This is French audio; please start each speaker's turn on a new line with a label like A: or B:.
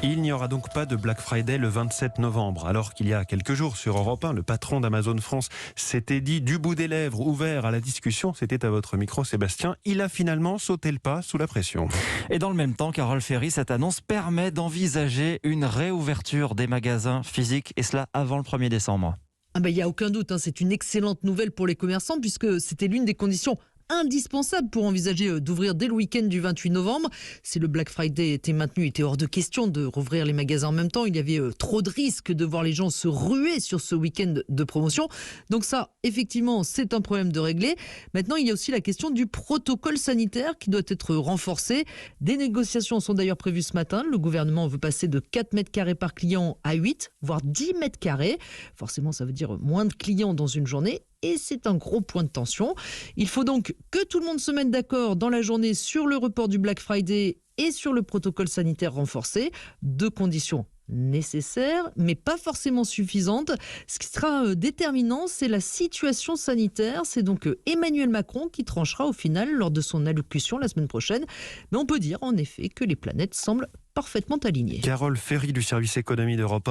A: Il n'y aura donc pas de Black Friday le 27 novembre, alors qu'il y a quelques jours sur Europe 1, le patron d'Amazon France s'était dit du bout des lèvres, ouvert à la discussion. C'était à votre micro, Sébastien. Il a finalement sauté le pas sous la pression.
B: Et dans le même temps, Carole Ferry, cette annonce permet d'envisager une réouverture des magasins physiques, et cela avant le 1er décembre.
C: Il n'y a aucun doute, c'est une excellente nouvelle pour les commerçants puisque c'était l'une des conditions indispensable pour envisager d'ouvrir dès le week-end du 28 novembre. Si le Black Friday était maintenu, il était hors de question de rouvrir les magasins en même temps. Il y avait trop de risques de voir les gens se ruer sur ce week-end de promotion. Donc ça, effectivement, c'est un problème de régler. Maintenant, il y a aussi la question du protocole sanitaire qui doit être renforcé. Des négociations sont d'ailleurs prévues ce matin. Le gouvernement veut passer de 4 mètres carrés par client à 8, voire 10 mètres carrés. Forcément, ça veut dire moins de clients dans une journée. Et c'est un gros point de tension. Il faut donc que tout le monde se mette d'accord dans la journée sur le report du Black Friday et sur le protocole sanitaire renforcé. Deux conditions nécessaires, mais pas forcément suffisantes. Ce qui sera déterminant, c'est la situation sanitaire. C'est donc Emmanuel Macron qui tranchera au final lors de son allocution la semaine prochaine. Mais on peut dire en effet que les planètes semblent parfaitement alignées.
A: Carole Ferry du service économie d'Europe 1.